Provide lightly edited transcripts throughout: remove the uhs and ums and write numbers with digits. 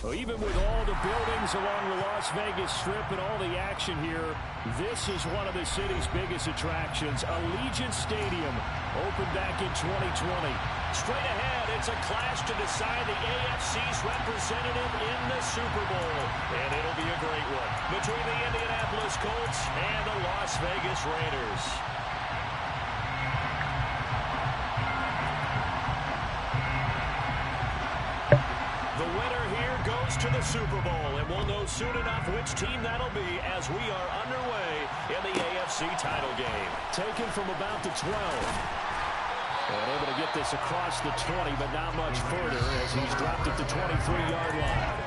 Well, even with all the buildings along the Las Vegas Strip and all the action here, this is one of the city's biggest attractions. Allegiant Stadium opened back in 2020. Straight ahead, it's a clash to decide the AFC's representative in the Super Bowl. And it'll be a great one between the Indianapolis Colts and the Las Vegas Raiders. The winner here goes to the Super Bowl, and we'll know soon enough which team that'll be as we are underway in the AFC title game. Taken from about the 12. And able to get this across the 20, but not much further as he's dropped at the 23-yard line.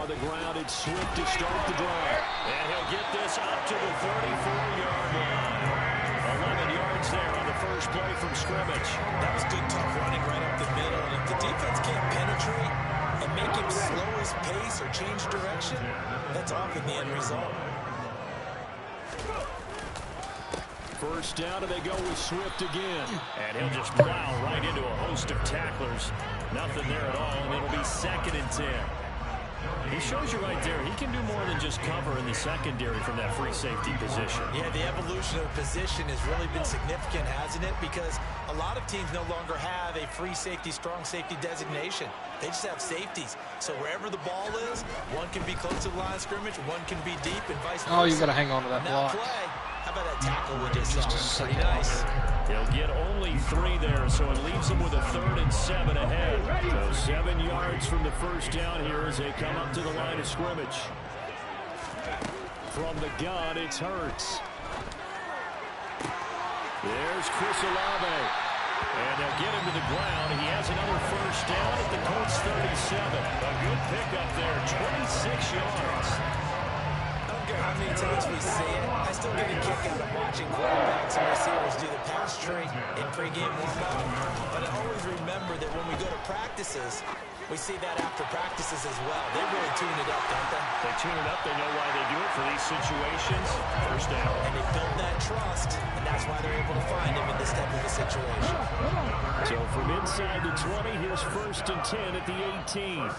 On the ground, it's Swift to start the drive. And he'll get this up to the 34-yard line. 11 yards there on the first play from scrimmage. That was good tough running right up the middle. And if the defense can't penetrate and make him slow his pace or change direction, that's often the end result. First down, and they go with Swift again. And he'll just plow right into a host of tacklers. Nothing there at all, and it'll be 2nd and 10. He shows you right there, he can do more than just cover in the secondary from that free safety position. Yeah, the evolution of the position has really been significant, hasn't it? Because a lot of teams no longer have a free safety, strong safety designation. They just have safeties. So wherever the ball is, one can be close to the line of scrimmage, one can be deep, and vice versa. Oh, you got to hang on to that block. Play. How about that tackle we just saw? Pretty nice. He'll get only 3 there, so it leaves him with a 3rd and 7 ahead. So 7 yards from the first down here as they come up to the line of scrimmage. From the gun, it's Hurts. There's Chris Olave. And they'll get him to the ground. He has another first down at the Colts 37. A good pickup there, 26 yards. How many times we see it, I still get a kick out of watching quarterbacks and receivers do the pass tree in pregame warm-up. But I always remember that when we go to practices, we see that after practices as well. They really tune it up, don't they? They tune it up. They know why they do it for these situations. First down. And they build that trust, and that's why they're able to find him in this type of a situation. So from inside the 20, here's 1st and 10 at the 18.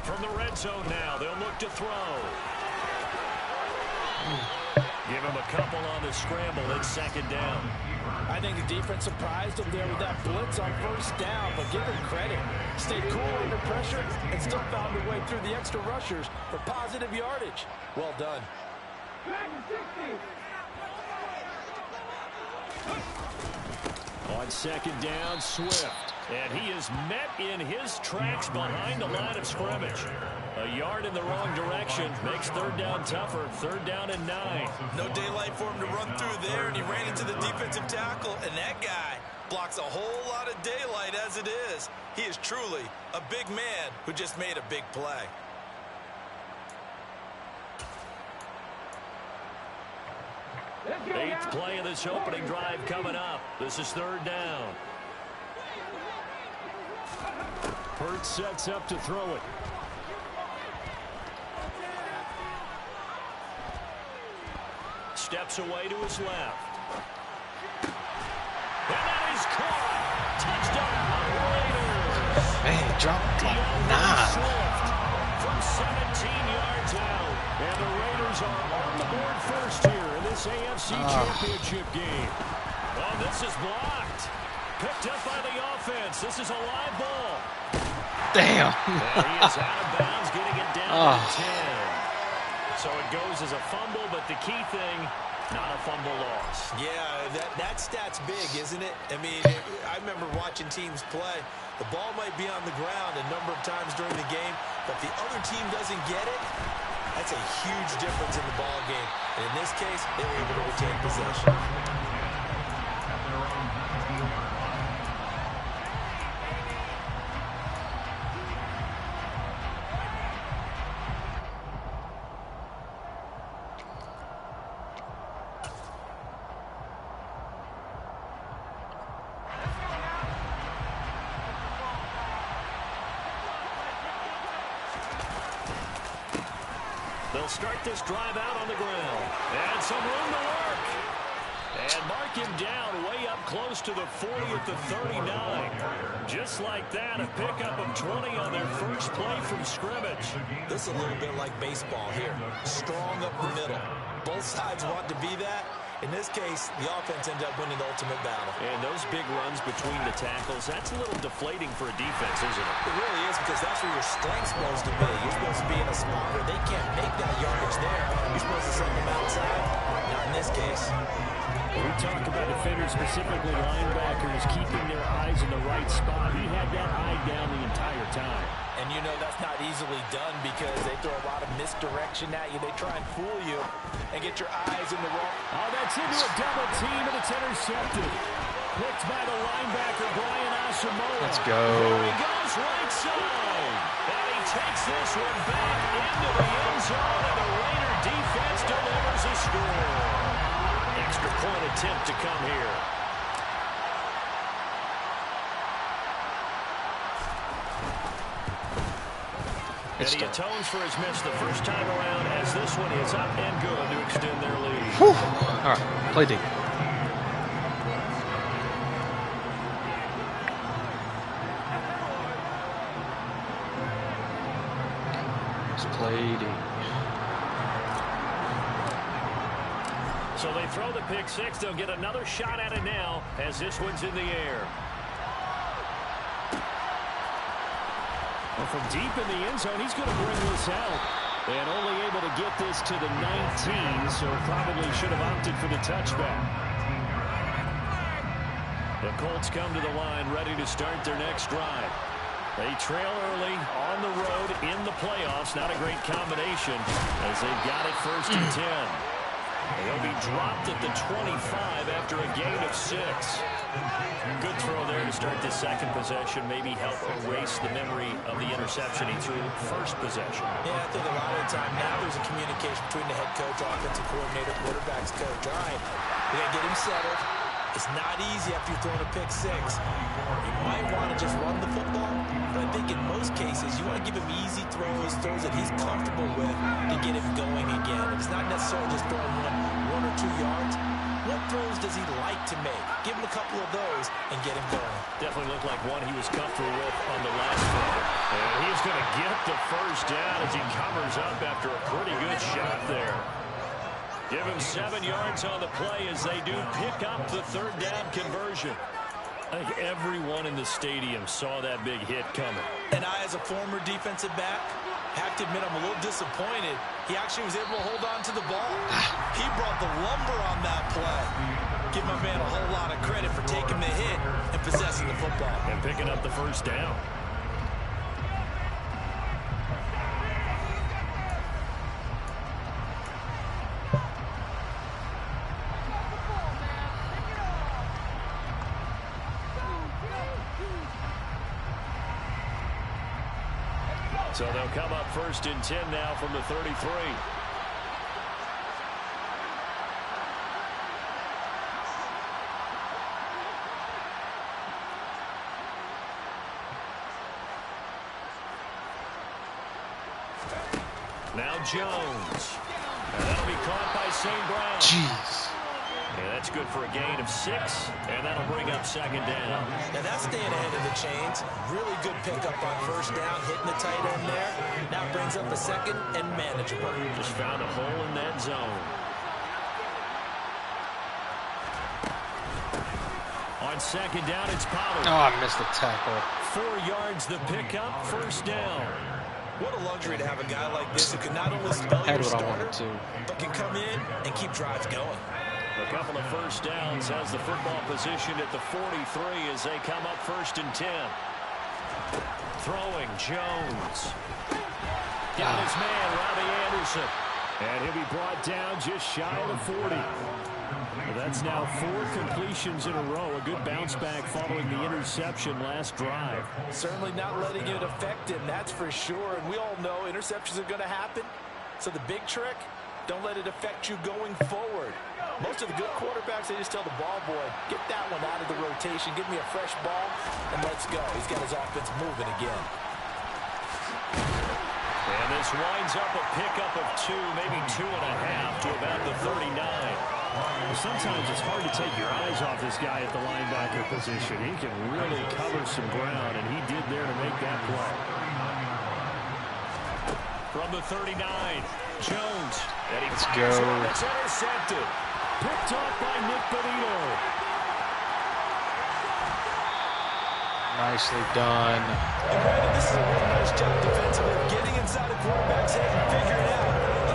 From the red zone now, they'll look to throw. Give him a couple on the scramble. It's 2nd down. I think the defense surprised him there with that blitz on first down, but give him credit. Stayed cool under pressure and still found a way through the extra rushers for positive yardage. Well done. On 2nd down, Swift. And he is met in his tracks behind the line of scrimmage. A yard in the wrong direction makes 3rd down tougher. 3rd down and 9. No daylight for him to run through there, and he ran into the defensive tackle, and that guy blocks a whole lot of daylight as it is. He is truly a big man who just made a big play. Eighth play of this opening drive coming up. This is 3rd down. Hurts sets up to throw it. Steps away to his left. And that is caught. Touchdown, Raiders. Man, he dropped like 9. From 17 yards out. And the Raiders are on the board first here in this AFC Championship game. Oh, this is blocked. Picked up by the offense. This is a live ball. Damn. And he is out of bounds, getting it down to 10. So it goes as a fumble, but the key thing, not a fumble loss. Yeah, that stat's big, isn't it? I mean, I remember watching teams play. The ball might be on the ground a number of times during the game, but if the other team doesn't get it, that's a huge difference in the ball game. And in this case, they were able to retain possession. They'll start this drive out on the ground. And some room to work. And mark him down way up close to the 40 at the 39. Just like that, a pickup of 20 on their first play from scrimmage. This is a little bit like baseball here. Strong up the middle. Both sides want to be that. In this case, the offense ended up winning the ultimate battle. And those big runs between the tackles, that's a little deflating for a defense, isn't it? It really is, because that's where your strength's supposed to be. You're supposed to be in a spot where they can't make that yardage there. You're supposed to send them outside. Now, in this case, we talk about defenders, specifically linebackers, keeping their eyes in the right spot. He had that eye down the entire time. And you know that's not easily done because they throw a lot of misdirection at you. They try and fool you and get your eyes in the wrong. Oh, that's into a double team, and it's intercepted. Picked by the linebacker, Brian Asamoah. Let's go. There he goes, right side. And he takes this one back into the end zone, and the Raider defense delivers a score. Extra point attempt to come here. And he atones for his miss the first time around, as this one is up and good to extend their lead. Whew. All right, play deep. Let's play deep. So they throw the pick six. They'll get another shot at it now, as this one's in the air. Well, from deep in the end zone, he's going to bring this out. And only able to get this to the 19, so probably should have opted for the touchback. The Colts come to the line, ready to start their next drive. They trail early on the road in the playoffs. Not a great combination, as they've got it first and 10. They'll be dropped at the 25 after a gain of 6. Good throw there to start the second possession. Maybe help erase the memory of the interception he threw first possession. Yeah, I think a lot of the time now there's a communication between the head coach, offensive coordinator, quarterback's coach. All right, we got to get him settled. It's not easy after you've thrown a pick 6. You might want to just run the football, but I think in most cases you want to give him easy throws that he's comfortable with to get him going again. It's not necessarily just throwing one or 2 yards. What throws does he like to make? Give him a couple of those and get him going. Definitely looked like one he was comfortable with on the last one. And he's going to get the first down as he covers up after a pretty good shot there. Give him 7 yards on the play as they do pick up the third down conversion. I think everyone in the stadium saw that big hit coming. And I, as a former defensive back, have to admit I'm a little disappointed. He actually was able to hold on to the ball. He brought the lumber on that play. Give my man a whole lot of credit for taking the hit and possessing the football. And picking up the first down. So they'll come up first and 10 now from the 33. Now Jones. And that'll be caught by St. Brown. Jeez. Yeah, that's good for a gain of 6, and that'll bring up second down. Now that's staying ahead of the chains. Really good pickup on first down, hitting the tight end there. Now brings up a second and manageable. Just found a hole in that zone. On second down, it's Pollard. Oh, I missed the tackle. 4 yards the pickup, first down. What a luxury to have a guy like this who can not only spell your starter, but can come in and keep drives going. A couple of first downs has the football positioned at the 43 as they come up first and 10. Throwing Jones. Got his man, Robbie Anderson. And he'll be brought down just shy of the 40. That's now 4 completions in a row. A good bounce back following the interception last drive. Certainly not letting it affect him, that's for sure. And we all know interceptions are going to happen. So the big trick, don't let it affect you going forward. Most of the good quarterbacks, they just tell the ball boy, get that one out of the rotation, give me a fresh ball, and let's go. He's got his offense moving again. And this This winds up a pickup of 2, maybe 2.5 to about the 39. Sometimes it's hard to take your eyes off this guy at the linebacker position. He can really cover some ground, and he did there to make that play. From the 39, Jones. Let's go. That's intercepted. Picked off by Nick Bonito. Nicely done. And granted, this is a really nice job defensively, getting inside a quarterback's head and figuring out,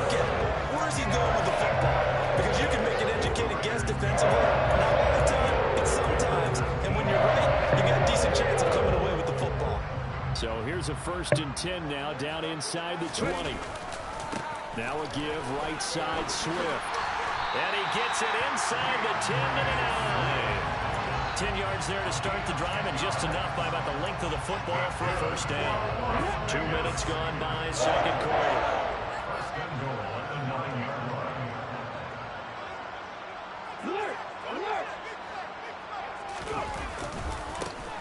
okay, where's he going with the football? Because you can make an educated guess defensively. Not all the time, but sometimes. And when you're right, you got a decent chance of coming away with the football. So here's a 1st and 10 now, down inside the 20. Now a give, right side, Swift. And he gets it inside the 10 to the 9. 10 yards there to start the drive, and just enough by about the length of the football for a 1st down. 2 minutes gone by, 2nd quarter.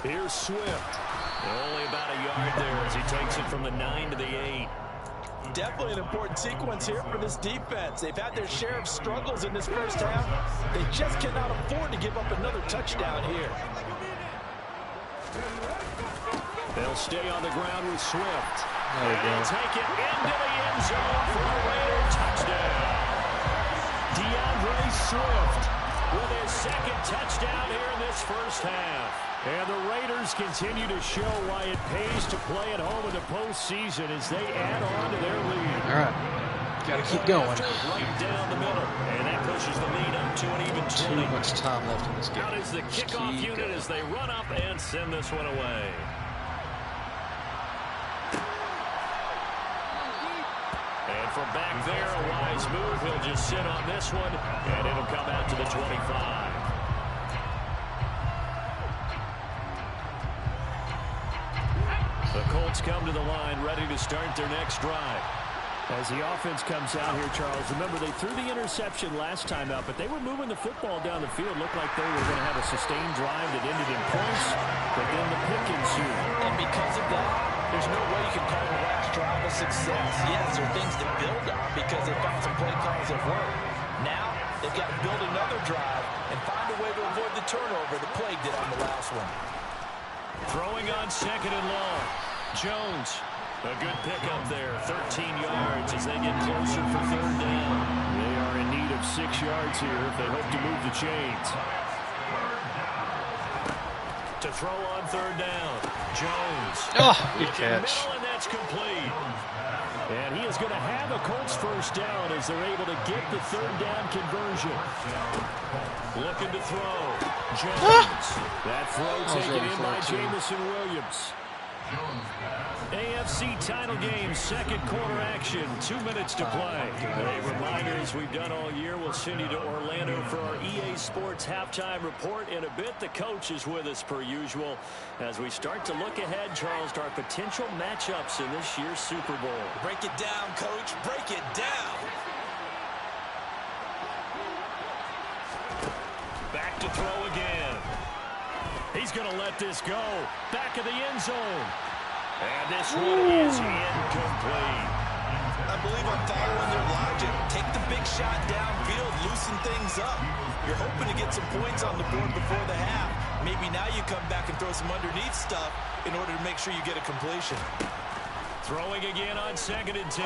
Here's Swift. Only about a yard there as he takes it from the 9 to the 8. Definitely an important sequence here for this defense. They've had their share of struggles in this 1st half. They just cannot afford to give up another touchdown here. They'll stay on the ground with Swift. There we go. And take it into the end zone for a Raider touchdown. DeAndre Swift with his 2nd touchdown here in this 1st half. And the Raiders continue to show why it pays to play at home in the postseason as they add on to their lead. All right. Got to keep going. Right down the middle. And that pushes the lead up to an even 20. Too much time left in this game. Out is the kickoff unit as they run up and send this one away. And from back there, a wise move. He'll just sit on this one, and it'll come out to the 25. The Colts come to the line, ready to start their next drive. As the offense comes out here, Charles, remember they threw the interception last time out, but they were moving the football down the field. Looked like they were going to have a sustained drive that ended in points, but then the pick ensued. And because of that, there's no way you can call the last drive a success. Yes, there are things to build on because they found some play calls that work. Now, they've got to build another drive and find a way to avoid the turnover that plagued it on the last one. Throwing on 2nd and long. Jones, a good pickup there, 13 yards as they get closer for 3rd down. They are in need of 6 yards here if they hope to move the chains. To throw on 3rd down, Jones. Oh, good catch. And that's complete. And he is going to have a Colts 1st down as they're able to get the 3rd down conversion. Looking to throw. Jones. That throw taken in by Jamison Williams. AFC title game, 2nd quarter action, 2 minutes to play. A reminder, as we've done all year, we'll send you to Orlando for our EA Sports halftime report. In a bit, the coach is with us per usual as we start to look ahead, Charles, to our potential matchups in this year's Super Bowl. Break it down, Coach. Break it down. Back to throw again. He's going to let this go. Back of the end zone. And this one is incomplete. I believe I'm following their logic. Take the big shot downfield, loosen things up. You're hoping to get some points on the board before the half. Maybe now you come back and throw some underneath stuff in order to make sure you get a completion. Throwing again on 2nd and 10.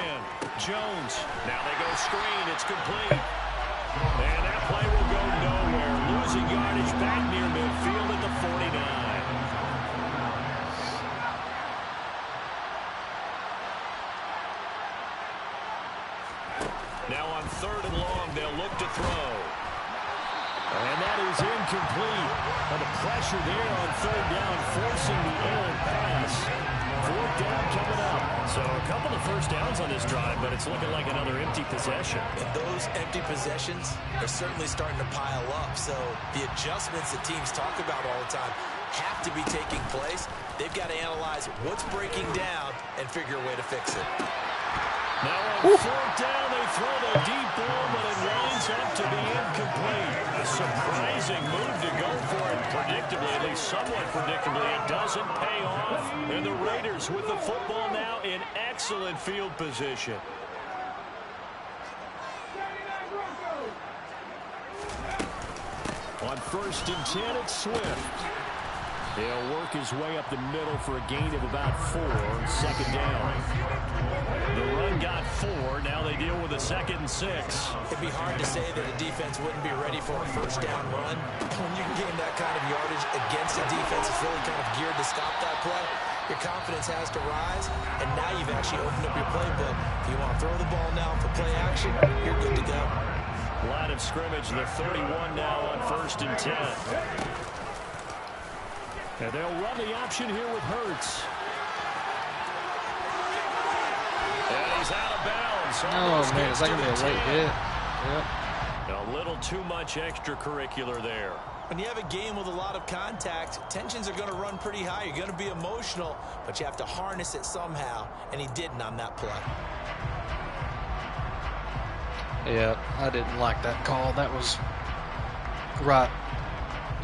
Jones. Now they go screen. It's complete. And that play will go nowhere. Losing yardage back near midfield at the 49. Now on 3rd and long, they'll look to throw. And that is incomplete. And the pressure there on 3rd down, forcing the errant pass. 4th down coming up. So a couple of 1st downs on this drive, but it's looking like another empty possession. And those empty possessions are certainly starting to pile up. So the adjustments that teams talk about all the time have to be taking place. They've got to analyze what's breaking down and figure a way to fix it. Now on 4th down, they throw the deep ball, but it winds up to be incomplete. A surprising move to go for it. Predictably, at least somewhat predictably, it doesn't pay off. And the Raiders with the football now in excellent field position. On 1st and 10, it's Swift. He'll work his way up the middle for a gain of about 4. 2nd down. The run got 4. Now they deal with a 2nd and 6. It'd be hard to say that the defense wouldn't be ready for a 1st down run. When you can gain that kind of yardage against a defense that's really kind of geared to stop that play, your confidence has to rise, and now you've actually opened up your playbook. If you want to throw the ball now for play action, you're good to go. Line of scrimmage, the 31 now on 1st and 10. And they'll run the option here with Hurts. And he's out of bounds. Oh, man, is that going to be a late hit? Yep. A little too much extracurricular there. When you have a game with a lot of contact, tensions are going to run pretty high. You're going to be emotional, but you have to harness it somehow, and he didn't on that play. Yeah, I didn't like that call. That was right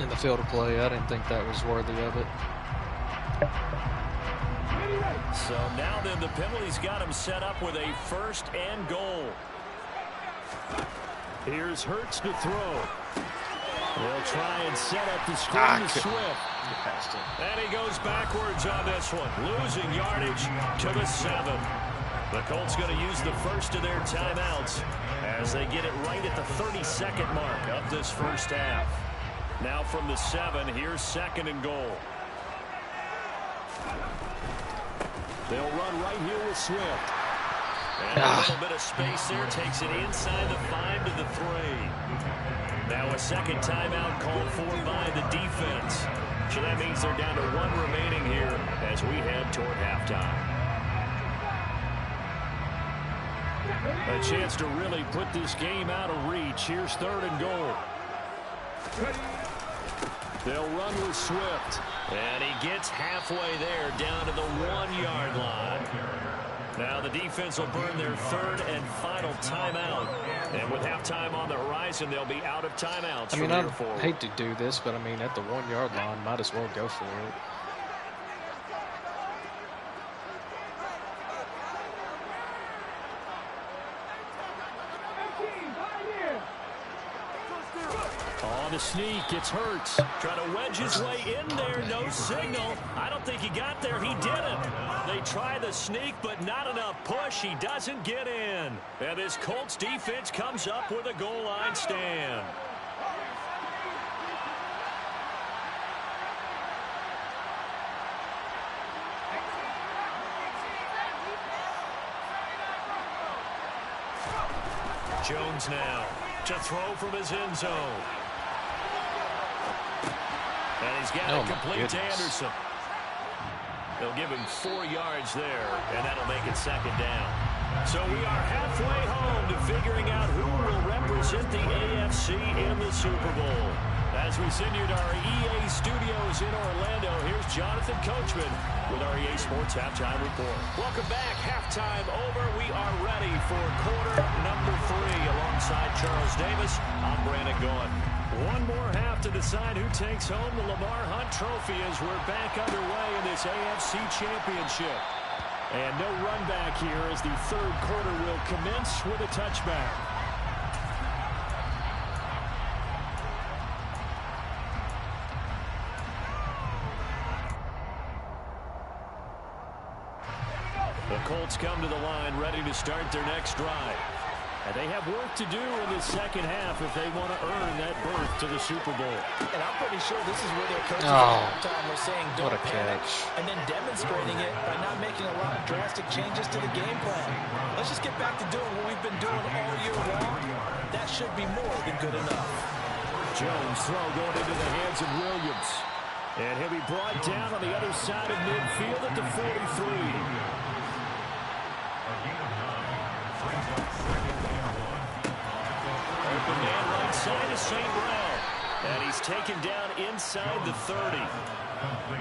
in the field of play. I didn't think that was worthy of it. So now then, the penalty's got him set up with a 1st and goal. Here's Hurts to throw. They'll try and set up the screen to Swift. And he goes backwards on this one, losing yardage to the 7. The Colts going to use the first of their timeouts as they get it right at the 32nd mark of this 1st half. Now from the 7, here's 2nd and goal. They'll run right here with Swift. And a little bit of space there, takes it inside the 5 to the 3. Now a 2nd timeout called for by the defense. So that means they're down to 1 remaining here as we head toward halftime. A chance to really put this game out of reach. Here's 3rd and goal. They'll run with Swift. And he gets halfway there, down to the 1-yard line. Now the defense will burn their 3rd and final timeout. And with halftime on the horizon, they'll be out of timeouts. I mean, I hate to do this, but I mean, at the 1-yard line, might as well go for it. On the sneak, it's Hurts. Trying to wedge his way in there. No signal. I don't think he got there. He didn't. They try the sneak, but not enough push. He doesn't get in. And this Colts defense comes up with a goal line stand. Jones now to throw from his end zone. And he's got it complete to Anderson. They'll give him 4 yards there, and that'll make it 2nd down. So we are halfway home to figuring out who will represent the AFC in the Super Bowl. As we send you to our EA studios in Orlando, here's Jonathan Coachman with our EA Sports Halftime Report. Welcome back. Halftime over. We are ready for quarter number 3. Alongside Charles Davis, I'm Brandon Gaughan. One more half to decide who takes home the Lamar Hunt Trophy as we're back underway in this AFC Championship. And no run back here as the 3rd quarter will commence with a touchback. The Colts come to the line ready to start their next drive. And they have work to do in the 2nd half if they want to earn that berth to the Super Bowl. And I'm pretty sure this is where their coaches at halftime were saying don't what a panic, catch. and then demonstrating it by not making a lot of drastic changes to the game plan. Let's just get back to doing what we've been doing all year long. That should be more than good enough. Jones throw going into the hands of Williams. And he'll be brought down on the other side of midfield at the 43. Open man right side of St. Brown. And he's taken down inside the 30.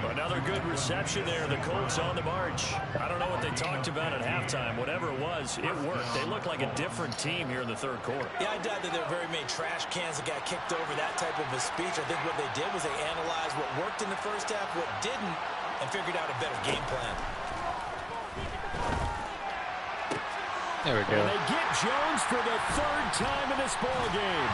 Another good reception there. The Colts on the march. I don't know what they talked about at halftime. Whatever it was, it worked. They look like a different team here in the 3rd quarter. Yeah, I doubt that there were very many trash cans that got kicked over that type of a speech. I think what they did was they analyzed what worked in the 1st half, what didn't, and figured out a better game plan. There we go. And they get Jones for the third time in this ball game.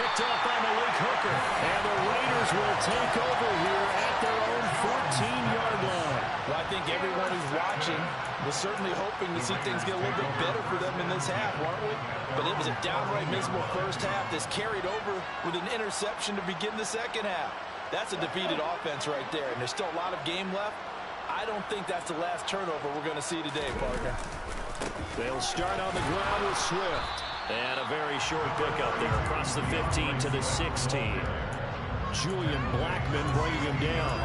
Picked up by Malik Hooker. And the Raiders will take over here at their own 14-yard line. Well, I think everyone who's watching was certainly hoping to see things get a little bit better for them in this half, weren't we? But it was a downright miserable first half that's carried over with an interception to begin the second half. That's a defeated offense right there, and there's still a lot of game left. I don't think that's the last turnover we're going to see today, partner. They'll start on the ground with Swift. And a very short pickup there across the 15 to the 16. Julian Blackmon bringing him down.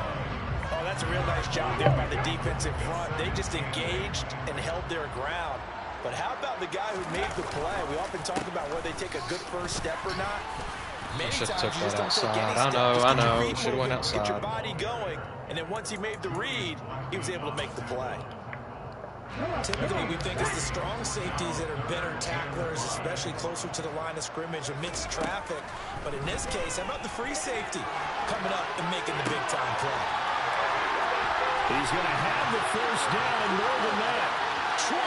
Oh, that's a real nice job there by the defensive front. They just engaged and held their ground. But how about the guy who made the play? We often talk about whether they take a good first step or not. Many Should have times took you just that don't take outside. any I step. know, Just I get your know. feet Should have went moving, get your outside. body going. And then once he made the read, he was able to make the play. Typically, we think it's the strong safeties that are better tacklers, especially closer to the line of scrimmage amidst traffic. But in this case, how about the free safety coming up and making the big-time play? He's going to have the first down and more than that. 20,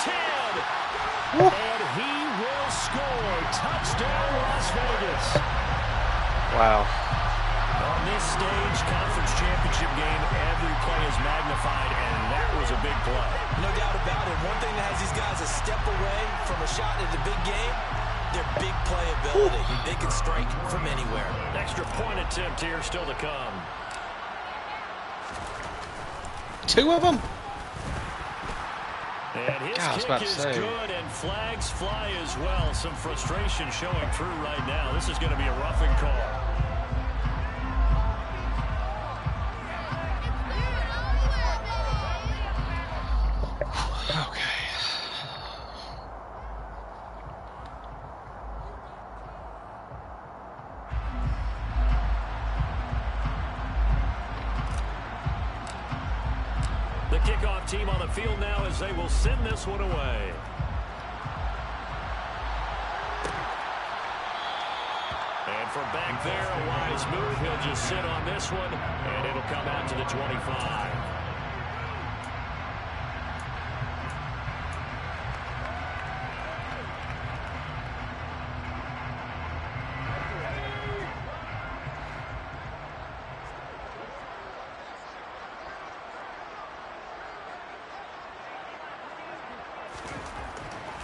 10, and he will score. Touchdown, Las Vegas. Wow. On this stage, conference championship game, every play is magnified, and that was a big play. No doubt about it. One thing that has these guys a step away from a shot at the big game, their big playability. They can strike from anywhere. Extra point attempt here still to come. Two of them? And his kick is good, and flags fly as well. Some frustration showing through right now. This is going to be a roughing call. The kickoff team on the field now as they will send this one away. And from back there, a wise move. He'll just sit on this one, and it'll come out to the 25.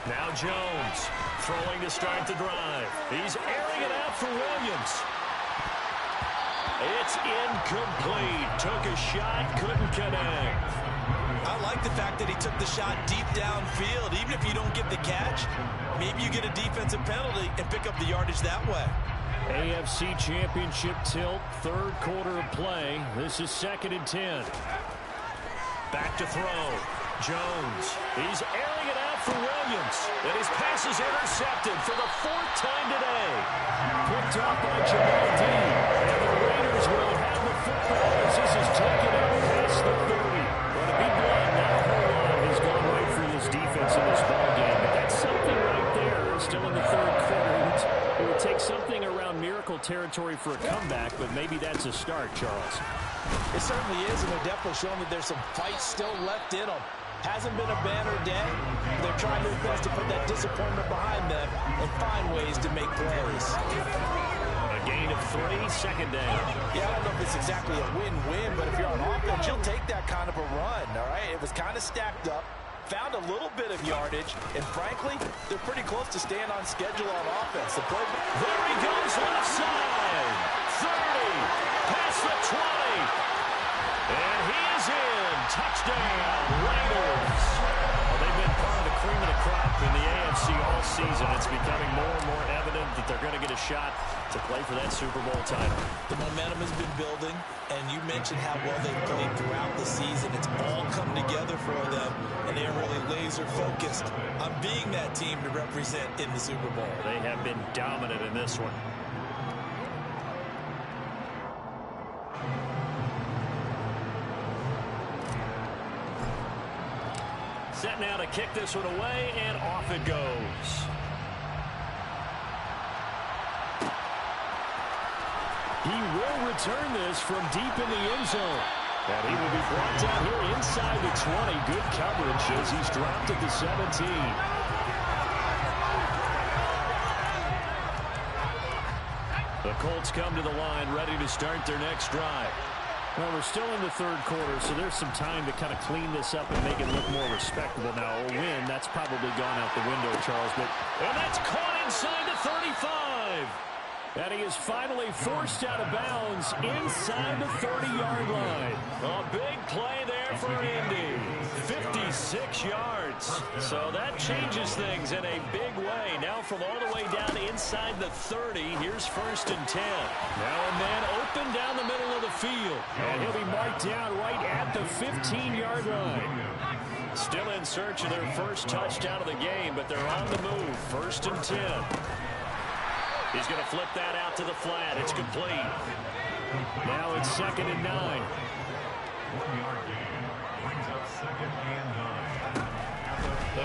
Now Jones throwing to start the drive. He's airing it out for Williams. It's incomplete. Took a shot, couldn't connect. I like the fact that he took the shot deep downfield. Even if you don't get the catch, maybe you get a defensive penalty and pick up the yardage that way. AFC Championship tilt, third quarter of play. This is 2nd and 10. Back to throw. Jones. He's airing it out for Williams. And his pass is intercepted for the 4th time today. Picked off by Jamal Dean. And the Raiders will have the football as this is taken out past the 30. Well, to be blunt, not a whole lot has gone right for this defense in this ballgame. But that's something right there. Still in the 3rd quarter. It would take something around miracle territory for a comeback, but maybe that's a start, Charles. It certainly is, and they're definitely showing that there's some fight still left in them. Hasn't been a banner day. They're trying their best to put that disappointment behind them and find ways to make plays. A gain of 3, 2nd down. Yeah, I don't know if it's exactly a win-win, but if you're on offense, you'll take that kind of a run, all right? It was kind of stacked up, found a little bit of yardage, and frankly, they're pretty close to staying on schedule on offense. The play. There he goes, left side. 30, past the 20. And he is in. Touchdown, Raiders. Well, they've been part of the cream of the crop in the AFC all season. It's becoming more and more evident that they're going to get a shot to play for that Super Bowl title. The momentum has been building, and you mentioned how well they've played throughout the season. It's all come together for them, and they're really laser-focused on being that team to represent in the Super Bowl. They have been dominant in this one. Set now to kick this one away, and off it goes. He will return this from deep in the end zone. And he will be brought down here inside the 20. Good coverage as he's dropped at the 17. The Colts come to the line, ready to start their next drive. Well, we're still in the third quarter, so there's some time to kind of clean this up and make it look more respectable. Now, a win, that's probably gone out the window, Charles. And that's caught inside the 35. And he is finally forced out of bounds inside the 30-yard line. A big play there for Indy. 56 yards. So that changes things in a big way. Now from all the way down inside the 30, here's 1st and 10. Now a man open down the middle of the field. And he'll be marked down right at the 15-yard line. Still in search of their first touchdown of the game, but they're on the move. 1st and 10. He's going to flip that out to the flat. It's complete. Now it's 2nd and 9.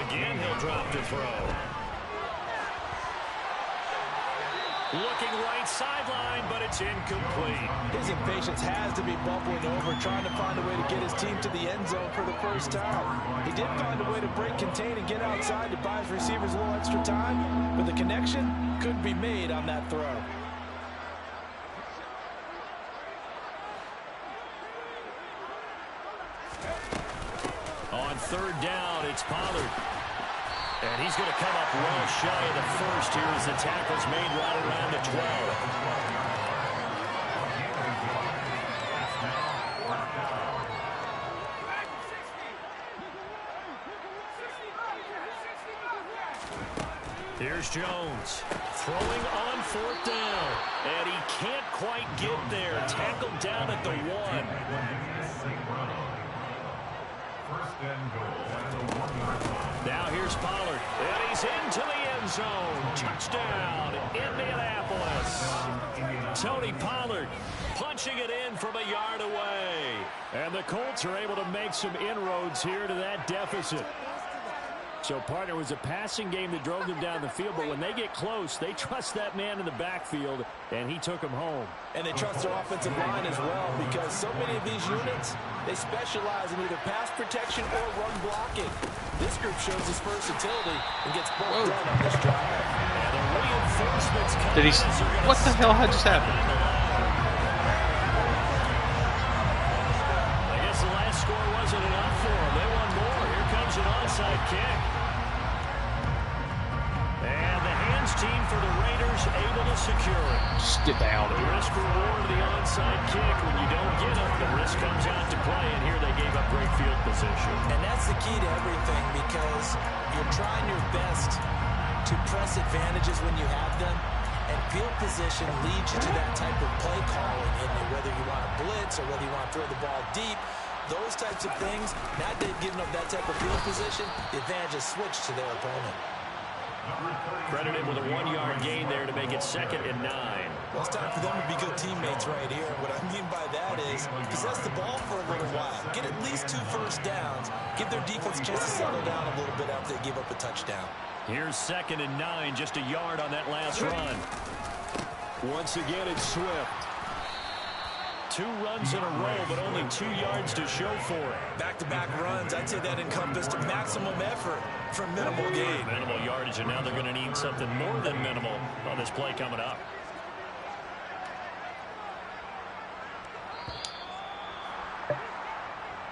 Again, he'll drop to throw. Looking right sideline, but it's incomplete. His impatience has to be bubbling over, trying to find a way to get his team to the end zone for the first time. He did find a way to break, contain, and get outside to buy his receivers a little extra time, but the connection couldn't be made on that throw. On 3rd down, it's Pollard. And he's going to come up well shy of the first here as the tackle's made right around the 12. Here's Jones throwing on 4th down. And he can't quite get there. Tackled down at the 1. Now here's Pollard, and he's into the end zone. Touchdown, Indianapolis. Tony Pollard punching it in from a yard away. And the Colts are able to make some inroads here to that deficit. So, partner, was a passing game that drove them down the field, but when they get close, they trust that man in the backfield, and he took them home. And they trust their offensive line as well, because so many of these units, they specialize in either pass protection or run blocking. This group shows its versatility and gets both done on this drive. And the reinforcements come. Did he? What the hell had just happened? I guess the last score wasn't enough for them. They want more. Here comes an onside kick. And the hands team for the Raiders able to secure it. Just get down. The risk reward of the onside kick. When you don't get it, the risk comes out to play. And here they gave up great field position. And that's the key to everything, because you're trying your best to press advantages when you have them. And field position leads you to that type of play calling. And whether you want to blitz or whether you want to throw the ball deep, those types of things, now they've given up that type of field position, the advantage is switched to their opponent. Credited with a 1-yard gain there to make it 2nd and 9. Well, it's time for them to be good teammates right here. What I mean by that is possess the ball for a little while. Get at least 2 first downs. Give their defense a chance to settle down a little bit after they give up a touchdown. Here's 2nd and 9, just a yard on that last run. Once again, it's Swift. 2 runs in a row, but only 2 yards to show for it. Back-to-back runs, I'd say that encompassed maximum effort for minimal gain. Minimal yardage, and now they're going to need something more than minimal on this play coming up.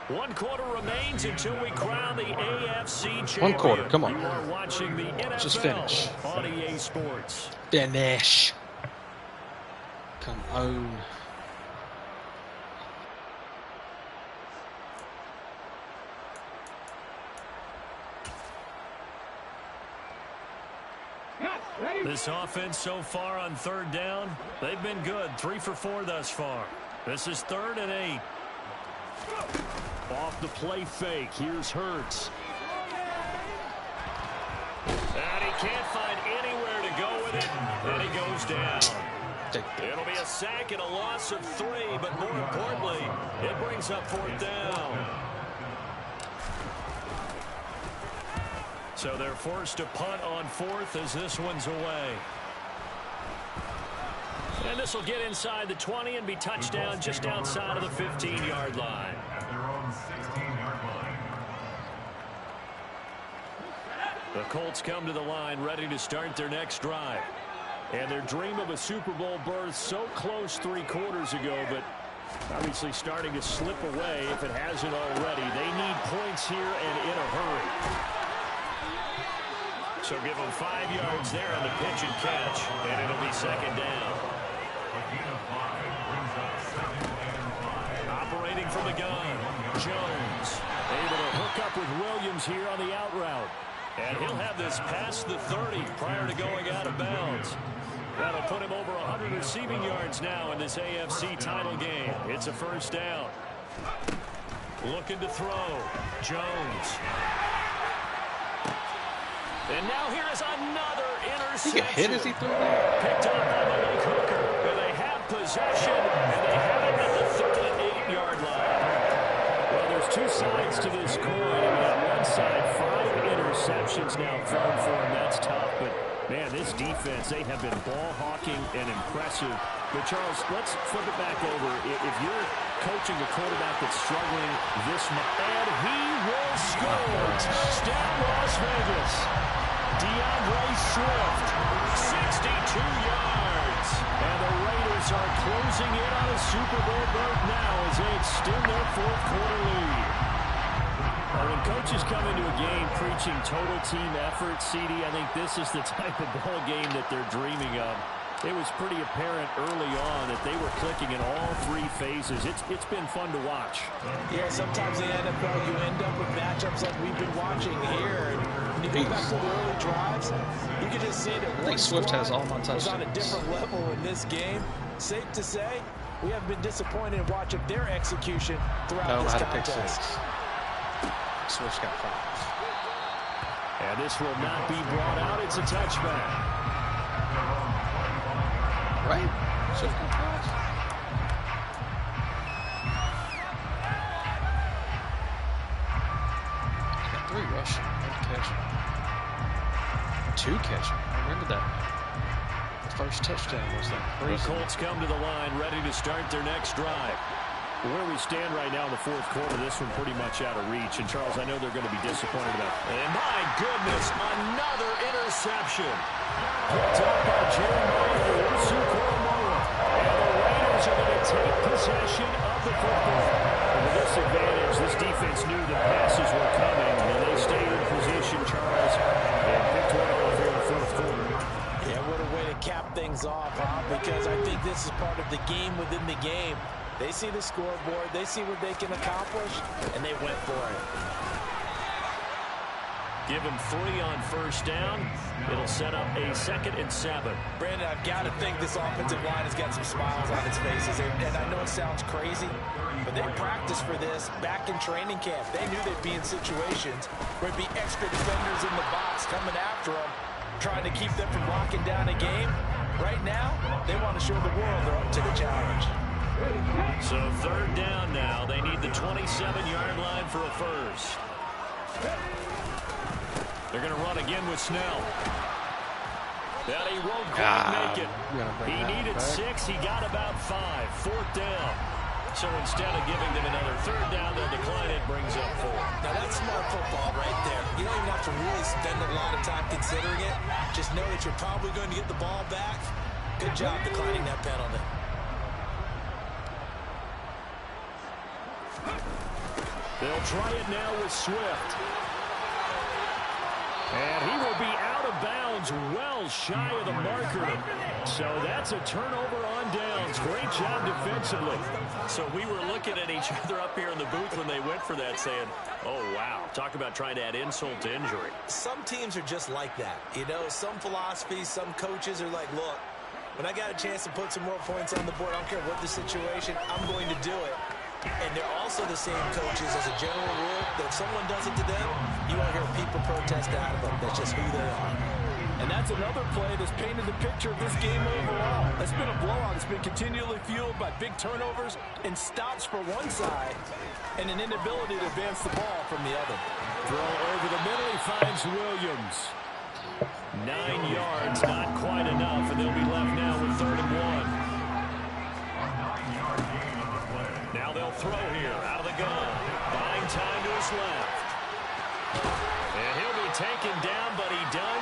One quarter remains until we crown the AFC champion. 1 quarter, come on. You are watching the NFL Just finish. on EA Sports. Finish. Come on. This offense so far on 3rd down, they've been good. 3 for 4 thus far. This is 3rd and 8. Off the play fake. Here's Hurts. And he can't find anywhere to go with it. And he goes down. It'll be a sack and a loss of 3, but more importantly, it brings up 4th down. So they're forced to punt on 4th as this one's away. And this will get inside the 20 and be touched down just outside of the 15-yard line. The Colts come to the line ready to start their next drive. And their dream of a Super Bowl berth so close 3 quarters ago, but obviously starting to slip away if it hasn't already. They need points here and in a hurry. So give them 5 yards there on the pitch and catch, and it'll be second down. Operating from the gun, Jones. Able to hook up with Williams here on the out route. And he'll have this past the 30 prior to going out of bounds. That'll put him over 100 receiving yards now in this AFC title game. It's a first down. Looking to throw. Jones. And now here is another interception. He get hit as he threw that? Picked up on the late hooker. And they have possession, and they have it at the 38-yard line. Well, there's 2 sides to this coin. On one side, 5 interceptions now thrown for him. That's tough, but man, this defense, they have been ball hawking and impressive. But Charles, let's flip it back over. If you're coaching a quarterback that's struggling this much, and he will score. Touchdown, Las Vegas. DeAndre Swift, 62 yards. And the Raiders are closing in on a Super Bowl berth now as they extend their 4th quarter lead. When coaches come into a game preaching total team effort, CD, I think this is the type of ball game that they're dreaming of. It was pretty apparent early on that they were clicking in all 3 phases. It's been fun to watch. Yeah, sometimes in the NFL you end up with matchups like we've been watching here. When you go back to the early drives, you can just see that I think Swift has all my touchdowns. was on a different level in this game. Safe to say, we have been disappointed in watching their execution throughout this contest. Swift's got 5. And this will not be brought out. It's a touchback. Right? Swift got 5. He's got 3 rushing. 1 catching. 2 catching. I remember that. The first touchdown was that crazy. The Colts come to the line ready to start their next drive. Where we stand right now in the 4th quarter, this one pretty much out of reach. And, Charles, I know they're going to be disappointed about it. And, my goodness, another interception. Picked up by Jeremiah Owusu-Koramoah. And the Raiders are going to take possession of the football. And with this advantage, this defense knew the passes were coming, and they stayed in position, Charles, and picked one off here in the 4th quarter. Yeah, what a way to cap things off, huh? Because I think this is part of the game within the game. They see the scoreboard, they see what they can accomplish, and they went for it. Give him 3 on first down. It'll set up a 2nd and 7. Brandon, I've got to think this offensive line has got some smiles on its faces. And I know it sounds crazy, but they practiced for this back in training camp. They knew they'd be in situations where it'd be extra defenders in the box coming after them, trying to keep them from locking down a game. Right now, they want to show the world they're up to the challenge. So 3rd down now. They need the 27-yard line for a first. They're going to run again with Snell. That he won't quite make it. He needed 6. He got about 5. 4th down. So instead of giving them another 3rd down, they'll decline it. Brings up 4. Now that's smart football right there. You don't even have to really spend a lot of time considering it. Just know that you're probably going to get the ball back. Good job declining that penalty. They'll try it now with Swift. And he will be out of bounds well shy of the marker. So that's a turnover on downs. Great job defensively. So we were looking at each other up here in the booth when they went for that saying, oh, wow. Talk about trying to add insult to injury. Some teams are just like that. You know, some philosophies, some coaches are like, look, when I got a chance to put some more points on the board, I don't care what the situation, I'm going to do it. And they're also the same coaches as a general rule that if someone does it to them, you won't hear people protest out of them. That's just who they are. And that's another play that's painted the picture of this game overall. It's been a blowout. It's been continually fueled by big turnovers and stops for one side and an inability to advance the ball from the other. Throw over the middle. He finds Williams. 9 yards, not quite enough, and they'll be left now with 3rd and 1. Now they'll throw here out of the gun. Buying time to his left. And he'll be taken down, but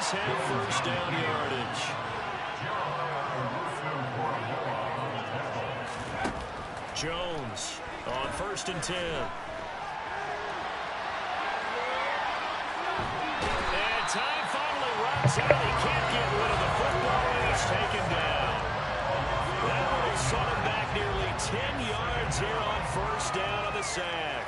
Colts have first down yardage. Jones on 1st and 10. And time finally runs out. He can't get rid of the football, and he's taken down. That one will set him back nearly 10 yards here on 1st down on the sack.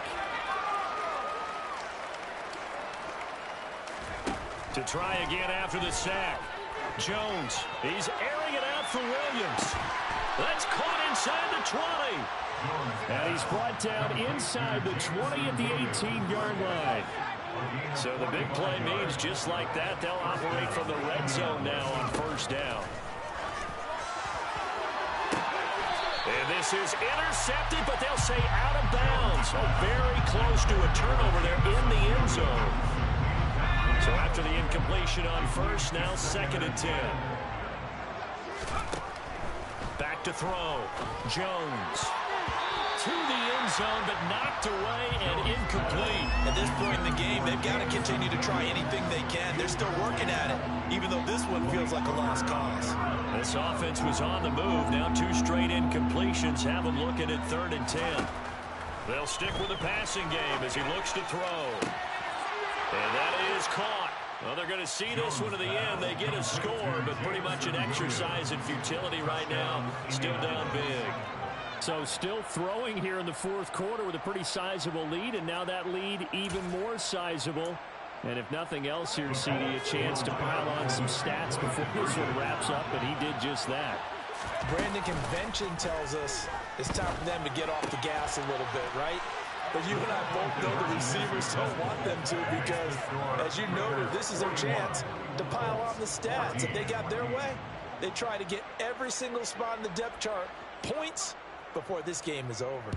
To try again after the sack. Jones, he's airing it out for Williams. That's caught inside the 20. And he's brought down inside the 20 at the 18-yard line. So the big play means just like that, they'll operate from the red zone now on 1st down. And this is intercepted, but they'll say out of bounds. Oh, very close to a turnover there in the end zone. So after the incompletion on 1st, now 2nd and 10. Back to throw. Jones. To the end zone, but knocked away and incomplete. At this point in the game, they've got to continue to try anything they can. They're still working at it, even though this one feels like a lost cause. This offense was on the move. Now 2 straight incompletions have them looking at 3rd and 10. They'll stick with the passing game as he looks to throw. And that is caught. Well, they're going to see this one to the end. They get a score, but pretty much an exercise in futility right now. Still down big. So still throwing here in the 4th quarter with a pretty sizable lead, and now that lead even more sizable. And if nothing else here, CD, a chance to pile on some stats before this one wraps up, and he did just that. Brandon, convention tells us it's time for them to get off the gas a little bit, right? But you and I both know the receivers don't want them to, because, as you noted, this is their chance to pile on the stats. If they got their way, they try to get every single spot in the depth chart points before this game is over.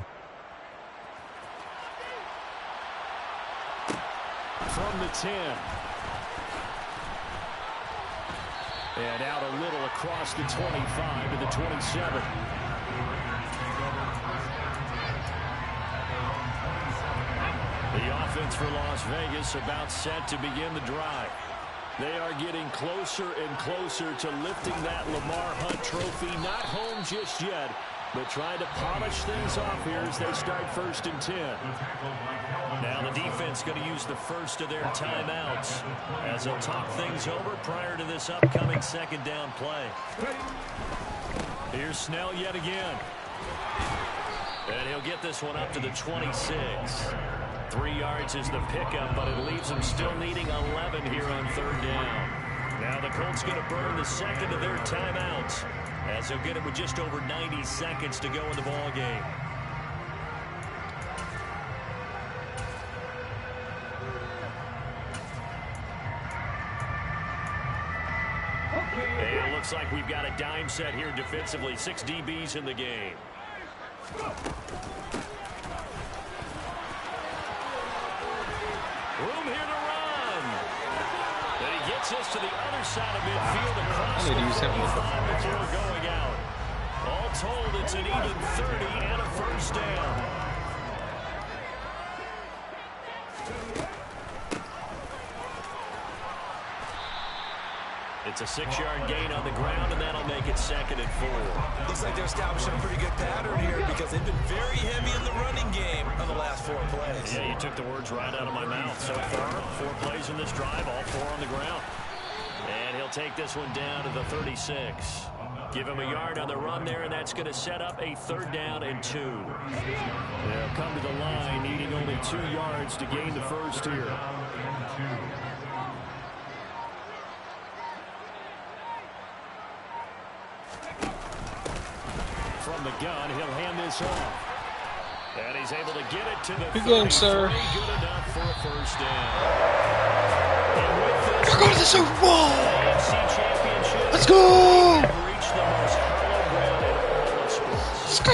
From the 10. And out a little across the 25 to the 27. The offense for Las Vegas about set to begin the drive. They are getting closer and closer to lifting that Lamar Hunt trophy. Not home just yet, but trying to polish things off here as they start 1st and 10. Now the defense going to use the first of their timeouts as they'll talk things over prior to this upcoming 2nd down play. Here's Snell yet again. And he'll get this one up to the 26. 3 yards is the pickup, but it leaves them still needing 11 here on 3rd down. Now the Colts going to burn the 2nd of their timeouts as they'll get it with just over 90 seconds to go in the ball game. And it looks like we've got a dime set here defensively. 6 DBs in the game. Room here to run. And he gets us to the other side of midfield across the 45 before going out. All told, it's an even 30 and a 1st down. It's a 6-yard gain on the ground, and that'll make it 2nd and 4. Looks like they're establishing a pretty good pattern here, because they've been very heavy in the running game on the last 4 plays. Yeah, you took the words right out of my mouth. So far, 4 plays in this drive, all 4 on the ground. And he'll take this one down to the 36. Give him a yard on the run there, and that's going to set up a 3rd down and 2. They'll come to the line, needing only 2 yards to gain the first here. From the gun, he'll hand this off. And he's able to get it to the Good game, sir. Good enough for a 1st down. And with this, We're going to the Super Bowl! AFC Championship. Let's go! Reach the most hollow ground in all of sports. Let's go!